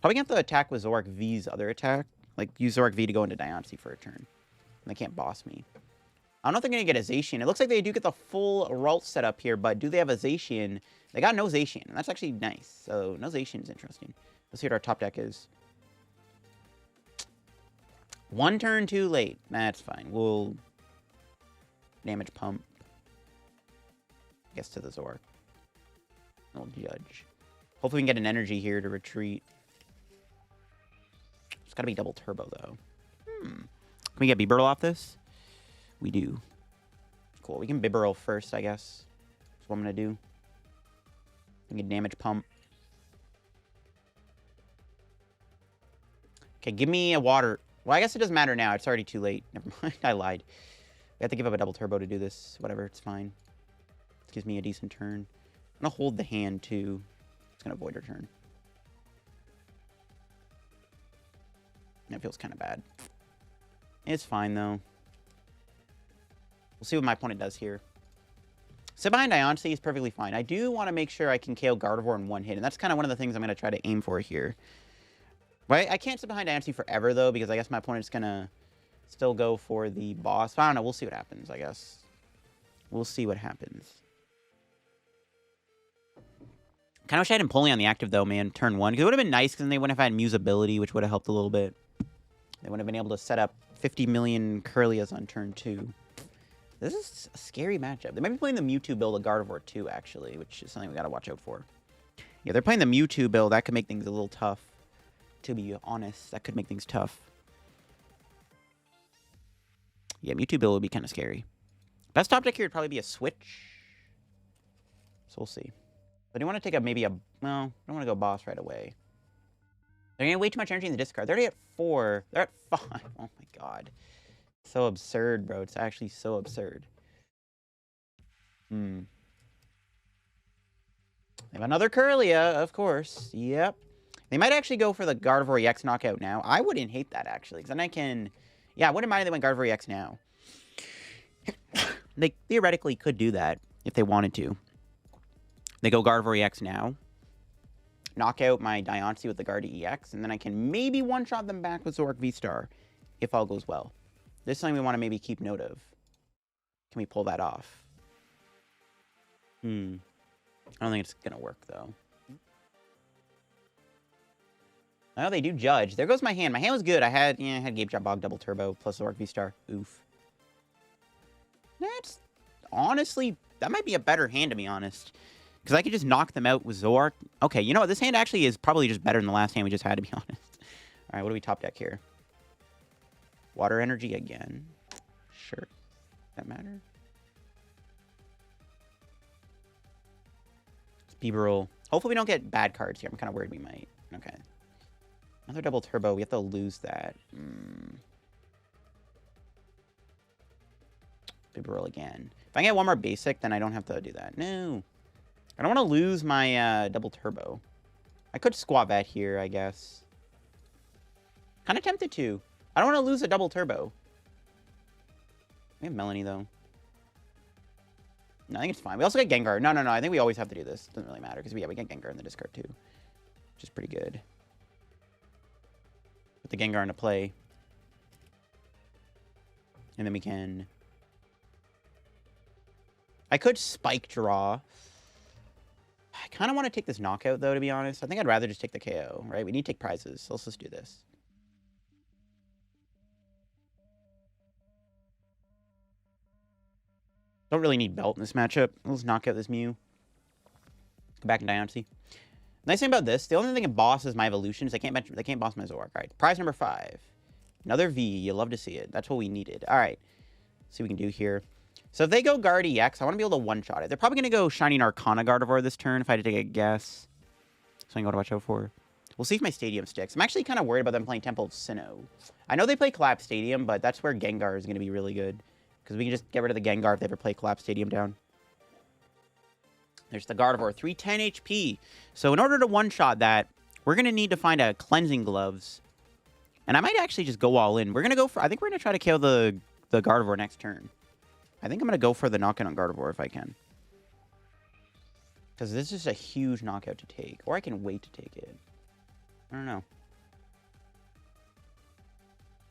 Probably going to have to attack with Zoroark V's other attack. Like, use Zoroark V to go into Diancie for a turn. And they can't boss me. I don't know if they're going to get a Zacian. It looks like they do get the full Ralt setup here, but do they have a Zacian? They got no Zacian, and that's actually nice. So, no Zacian is interesting. Let's see what our top deck is. 1 turn too late. That's fine. We'll... Damage Pump. I guess to the Zoroark. We'll judge. Hopefully we can get an energy here to retreat. It's got to be double turbo, though. Can we get Bibarel off this? We do. Cool. We can Bibarel first, I guess. That's what I'm going to do. We can Damage Pump. Okay, give me a water. Well, I guess it doesn't matter now. It's already too late. Never mind. I lied. We have to give up a double turbo to do this. Whatever. It's fine. It gives me a decent turn. I'm going to hold the hand, too. It's going to avoid her turn. That feels kind of bad. It's fine, though. We'll see what my opponent does here. Sit behind Diancie is perfectly fine. I do want to make sure I can KO Gardevoir in 1 hit, and that's kind of one of the things I'm going to try to aim for here. Right? I can't sit behind Diancie forever, though, because I guess my opponent's going to still go for the boss. I don't know. We'll see what happens, I guess. We'll see what happens. Kind of wish I had Empoleon on the active, though, man, turn 1. Because it would have been nice, because then they wouldn't have had Mew's ability, which would have helped a little bit. They wouldn't have been able to set up 50 million Curlias on turn 2. This is a scary matchup. They might be playing the Mewtwo build of Gardevoir too, actually, which is something we got to watch out for. Yeah, they're playing the Mewtwo build. That could make things a little tough. To be honest, that could make things tough. Yeah, Mewtwo Bill would be kind of scary. Best top deck here would probably be a Switch. So we'll see. But do you want to take maybe a... Well, I don't want to go boss right away. They're getting way too much energy in the discard. They're already at 4. They're at 5. Oh my god. So absurd, bro. It's actually so absurd. They have another Kirlia, of course. Yep. They might actually go for the Gardevoir EX knockout now. I wouldn't hate that, actually. Because then I can... Yeah, I wouldn't mind if they went Gardevoir EX now. They theoretically could do that if they wanted to. They go Gardevoir EX now. Knock out my Diancie with the Gardevoir EX. And then I can maybe one-shot them back with Zoroark V-Star. If all goes well. This is something we want to maybe keep note of. Can we pull that off? I don't think it's going to work, though. Oh, they do judge. There goes my hand. My hand was good. I had Gapejaw Bog double turbo plus Zoroark V-Star. Oof. That's... Honestly, that might be a better hand, to be honest. Because I could just knock them out with Zoroark. Okay, you know what? This hand actually is probably just better than the last hand we just had, to be honest. All right, what do we top deck here? Water energy again. Sure. Does that matter? It's Bibarel. Hopefully we don't get bad cards here. I'm kind of worried we might. Okay. Another double turbo. We have to lose that. Bibarel again. If I get one more basic, then I don't have to do that. No. I don't want to lose my double turbo. I could Skwovet here, I guess. Kind of tempted to. I don't want to lose a double turbo. We have Melony, though. No, I think it's fine. We also get Gengar. No. I think we always have to do this. Doesn't really matter, because we get Gengar in the discard, too. Which is pretty good. Put the Gengar into play. And then we can... I could Spike Draw. I kind of want to take this knockout, though, to be honest. I think I'd rather just take the KO, right? We need to take prizes, so let's just do this. Don't really need Belt in this matchup. Let's knock out this Mew. Go back in Diancie. Nice thing about this, the only thing it bosses my evolutions, they can't boss my Zoroark. All right, prize number 5. Another V. You love to see it. That's what we needed. All right. Let's see what we can do here. So if they go Guard EX, I want to be able to one-shot it. They're probably going to go Shining Arcana Gardevoir this turn, if I had to take a guess. Something to watch out for. We'll see if my Stadium sticks. I'm actually kind of worried about them playing Temple of Sinnoh. I know they play Collapse Stadium, but that's where Gengar is going to be really good. Because we can just get rid of the Gengar if they ever play Collapse Stadium down. There's the Gardevoir, 310 HP. So in order to one-shot that, we're going to need to find a Cleansing Gloves. And I might actually just go all in. We're going to go for... I think we're going to try to kill the Gardevoir next turn. I think I'm going to go for the knockout on Gardevoir if I can. Because this is a huge knockout to take. Or I can wait to take it. I don't know.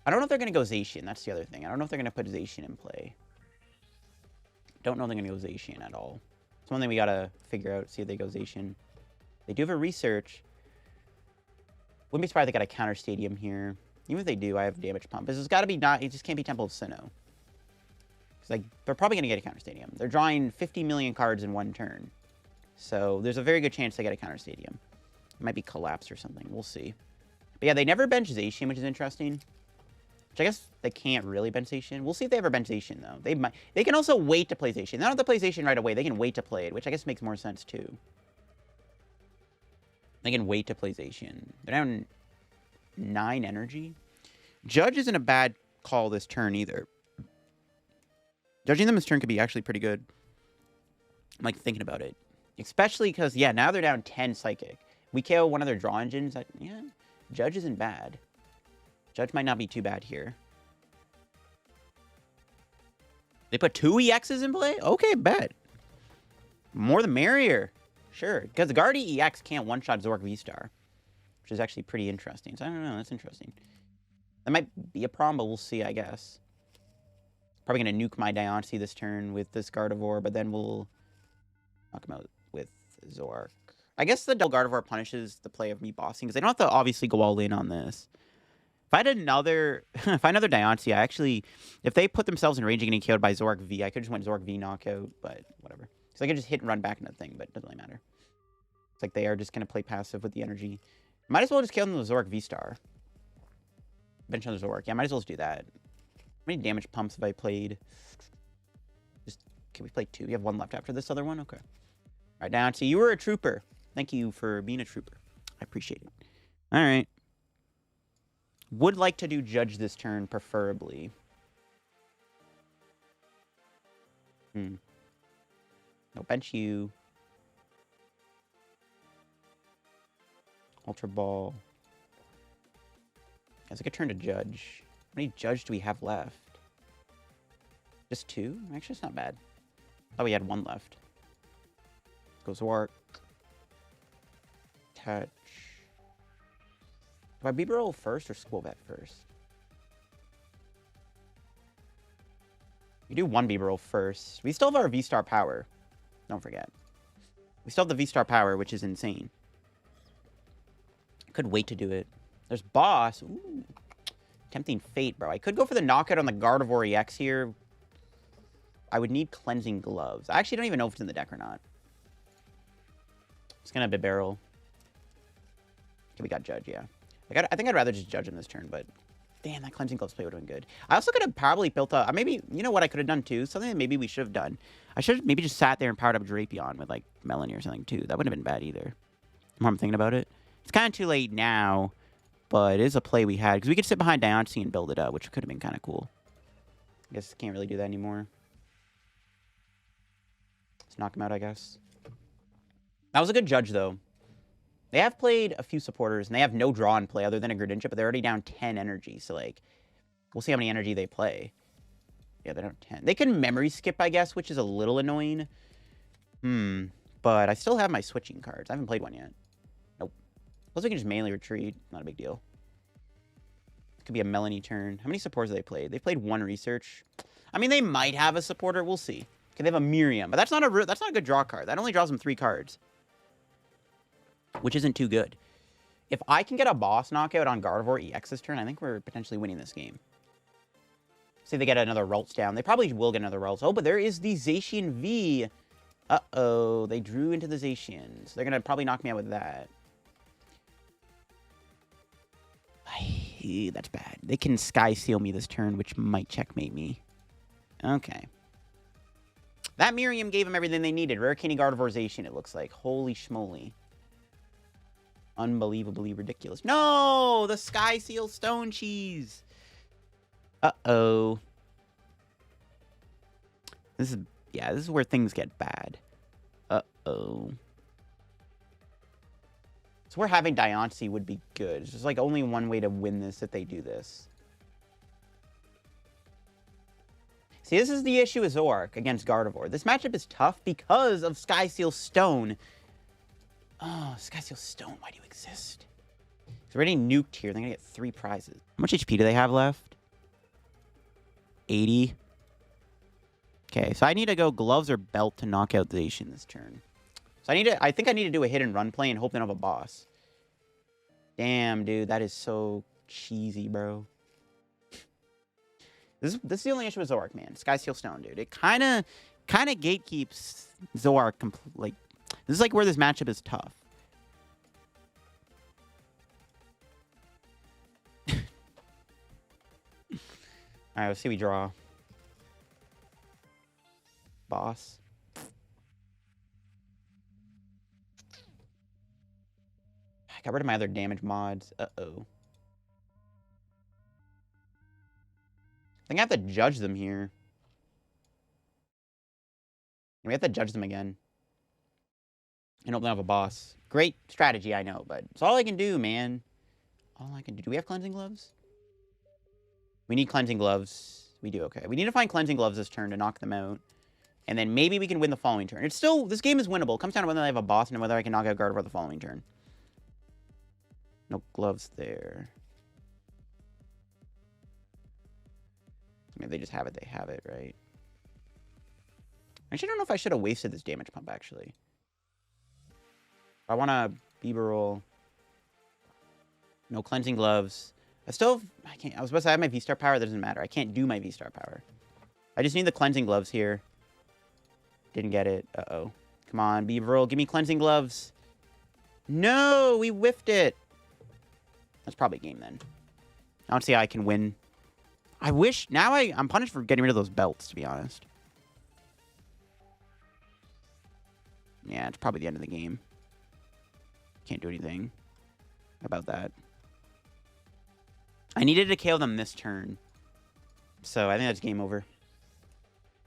I don't know if they're going to go Zacian. That's the other thing. I don't know if they're going to put Zacian in play. Don't know if they're going to go Zacian at all. It's one thing we got to figure out. See if they go Zacian. They do have a research. Wouldn't be surprised if they got a counter Stadium here. Even if they do, I have Damage Pump. This has got to be not... It just can't be Temple of Sinnoh. Like, they're probably going to get a counter Stadium. They're drawing 50 million cards in one turn. So there's a very good chance they get a counter Stadium. It might be Collapse or something. We'll see. But yeah, they never bench Zacian, which is interesting. Which I guess they can't really bench Zacian. We'll see if they ever bench Zacian, though. They might. They can also wait to play Zacian. They don't have to play Zacian right away. They can wait to play it, which I guess makes more sense, too. They can wait to play Zacian. They're down 9 energy. Judge isn't a bad call this turn, either. Judging them this turn could be actually pretty good. I'm like thinking about it. Especially because, yeah, now they're down 10 Psychic. We KO one of their draw engines. Yeah, Judge isn't bad. Judge might not be too bad here. They put 2 EXs in play? Okay, bet. More the merrier. Sure. Because the Gardevoir EX can't one-shot Zork V-Star. Which is actually pretty interesting. So I don't know. That's interesting. That might be a problem, but we'll see, I guess. Probably going to nuke my Diancie this turn with this Gardevoir, but then we'll knock him out with Zoroark. I guess the double Gardevoir punishes the play of me bossing, because they don't have to obviously go all in on this. If I had another Diancie, I actually, if they put themselves in range and getting killed by Zoroark V, I could just went Zoroark V knockout, but whatever. So I could just hit and run back into the thing, but it doesn't really matter. It's like they are just going to play passive with the energy. Might as well just kill them with Zoroark V-Star. Bench on the Zoroark. Yeah, might as well just do that. many damage pumps have I played? Just, can we play 2? We have 1 left after this other one? Okay. All right, Diancie, you were a trooper. Thank you for being a trooper. I appreciate it. All right. Would like to do judge this turn, preferably. No, bench you. Ultra Ball. It's a good turn to judge. How many judge do we have left? Just 2? Actually, it's not bad. Thought we had 1 left. Let's go Zoroark. Touch. Do I Bibarel first or Skwovet first? We do 1 Bibarel first. We still have our V-Star power. Don't forget. We still have the V-Star power, which is insane. Could wait to do it. There's Boss. Ooh. Tempting fate, bro. I could go for the knockout on the Gardevoir EX here. I would need Cleansing Gloves. I actually don't even know if it's in the deck or not. It's gonna Bibarel. Okay, we got Judge, yeah. I think I'd rather just Judge in this turn, but damn, that Cleansing Gloves play would have been good. I also could have probably built a... Maybe, you know what I could have done too? Something that maybe we should have done. I should have maybe just sat there and powered up Drapion with like Melony or something too. That wouldn't have been bad either. The more I'm thinking about it. It's kind of too late now, but it is a play we had. Because we could sit behind Diancie and build it up, which could have been kind of cool. I guess can't really do that anymore. Let's knock him out, I guess. That was a good judge, though. They have played a few supporters, and they have no draw in play other than a Greninja, but they're already down 10 energy. So, like, we'll see how many energy they play. Yeah, they're down 10. They can memory skip, I guess, which is a little annoying. But I still have my switching cards. I haven't played one yet. Nope. Plus, we can just mainly retreat. Not a big deal. This could be a Melony turn. How many supporters have they played? They played 1 research. I mean, they might have a supporter. We'll see. Okay, they have a Miriam, but that's not a good draw card. That only draws them 3 cards, which isn't too good. If I can get a boss knockout on Gardevoir EX this turn, I think we're potentially winning this game. See if they get another Ralts down. They probably will get another Ralts. Oh, but there is the Zacian V. Uh-oh. They drew into the Zacians. They're going to probably knock me out with that. That's bad. They can Sky Seal me this turn, which might checkmate me. Okay. That Miriam gave them everything they needed. Rare Candy Gardevoir Zacian, it looks like. Holy schmoly. Unbelievably ridiculous. No! The Sky Seal Stone Cheese! Uh-oh. This is where things get bad. Uh-oh. So where having Diancie would be good. It's just like only one way to win this if they do this. See, this is the issue with Zoroark against Gardevoir. This matchup is tough because of Sky Seal Stone. Oh, Sky Seal Stone, why do you exist? It's already nuked here. They're going to get 3 prizes. How much HP do they have left? 80. Okay, so I need to go Gloves or Belt to knock out the Zacian this turn. So I think I need to do a hit and run play and hope they don't have a boss. Damn, dude, that is so cheesy, bro. This is the only issue with Zoroark, man. Sky Seal Stone, dude. It kind of gatekeeps Zoroark. Like, this is like where this matchup is tough. All right, let's see. We draw. Boss. I got rid of my other damage mods. Uh-oh. I think I have to judge them here. We have to judge them again. And hope they have a boss. Great strategy, I know, but it's all I can do, man. All I can do. Do we have Cleansing Gloves? We need Cleansing Gloves. We do, okay. We need to find Cleansing Gloves this turn to knock them out. And then maybe we can win the following turn. It's still, this game is winnable. It comes down to whether I have a boss and whether I can knock out Gardevoir the following turn. No gloves there. Maybe they just have it. They have it, right? I actually don't know if I should have wasted this damage pump, actually. I want to Bibarel. No Cleansing Gloves. I can't. I was supposed to have my V-Star power. That doesn't matter. I can't do my V-Star power. I just need the Cleansing Gloves here. Didn't get it. Uh-oh. Come on, Bibarel. Give me Cleansing Gloves. No, we whiffed it. That's probably a game then. I don't see how I can win I wish... Now I'm punished for getting rid of those belts, to be honest. Yeah, it's probably the end of the game. Can't do anything about that. I needed to KO them this turn. So I think that's game over.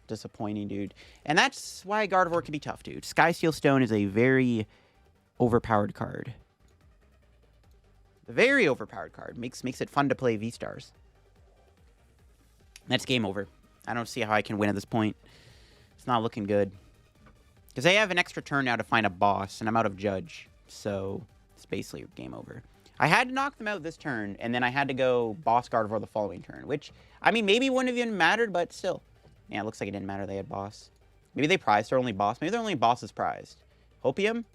Disappointing, dude. And that's why Gardevoir can be tough, dude. Sky Steel Stone is a very overpowered card. A very overpowered card. Makes it fun to play V-Stars. That's game over. I don't see how I can win at this point. It's not looking good. Because I have an extra turn now to find a boss, and I'm out of Judge. So it's basically game over. I had to knock them out this turn, and then I had to go boss Gardevoir the following turn. Which, I mean, maybe wouldn't have even mattered, but still. Yeah, it looks like it didn't matter they had boss. Maybe they prized their only boss. Maybe their only boss is prized. Hopium?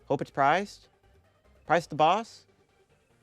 Hope it's prized? Prized the boss?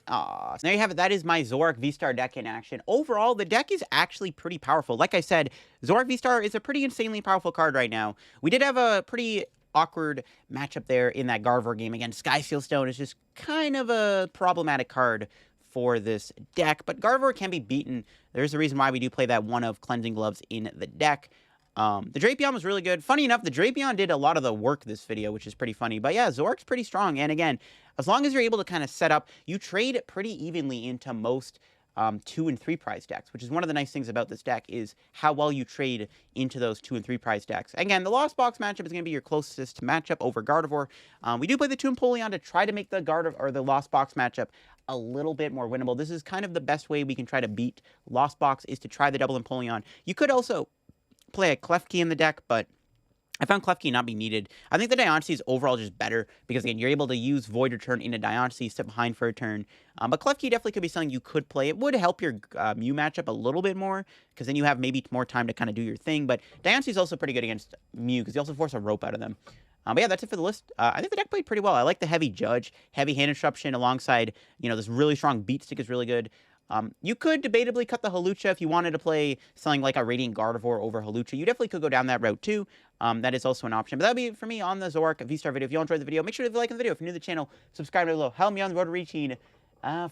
Aw, so there you have it. That is my Zoroark V-Star deck in action. Overall, the deck is actually pretty powerful. Like I said, Zoroark V-Star is a pretty insanely powerful card right now. We did have a pretty awkward matchup there in that Gardevoir game. Again, Sky Steel Stone is just kind of a problematic card for this deck, but Gardevoir can be beaten. There's a reason why we do play that one of Cleansing Gloves in the deck. The Drapion was really good. Funny enough, the Drapion did a lot of the work this video, which is pretty funny. But yeah, Zoroark's pretty strong. And again, as long as you're able to kind of set up, you trade pretty evenly into most 2 and 3 prize decks, which is one of the nice things about this deck is how well you trade into those 2 and 3 prize decks. Again, the Lost Box matchup is going to be your closest matchup over Gardevoir. We do play the 2 Empoleon to try to make the the Lost Box matchup a little bit more winnable. This is kind of the best way we can try to beat Lost Box is to try the double Empoleon. You could also play a Klefki in the deck, but I found Klefki not be needed. I think the Diancie is overall just better because, again, you're able to use Void Return into Diancie, sit behind for a turn. But Klefki definitely could be something you could play. It would help your Mew matchup a little bit more because then you have maybe more time to kind of do your thing. But Diancie is also pretty good against Mew because you also force a rope out of them. But yeah, that's it for the list. I think the deck played pretty well. I like the heavy Judge, heavy Hand Disruption alongside, you know, this really strong Beat Stick is really good. You could debatably cut the Hawlucha if you wanted to play something like a Radiant Gardevoir over Hawlucha. You definitely could go down that route too. That is also an option. But that would be it for me on the Zoroark V-Star video. If you all enjoyed the video, make sure to leave a like on the video. If you're new to the channel, subscribe below. Help me on the road to reaching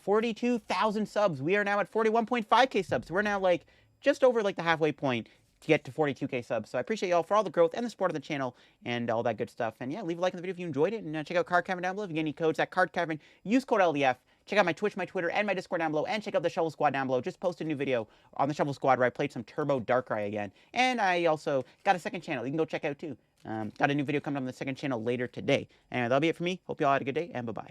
42,000 subs. We are now at 41.5k subs. So we're now like just over like the halfway point to get to 42k subs. So I appreciate y'all for all the growth and the support of the channel and all that good stuff. And yeah, leave a like on the video if you enjoyed it. And check out Card Cavern down below. If you get any codes at Card Cavern, use code LDF. Check out my Twitch, my Twitter, and my Discord down below. And check out the Shovel Squad down below. Just posted a new video on the Shovel Squad where I played some Turbo Darkrai again. And I also got a second channel you can go check out too. Got a new video coming up on the second channel later today. Anyway, that'll be it for me. Hope y'all had a good day, and bye-bye.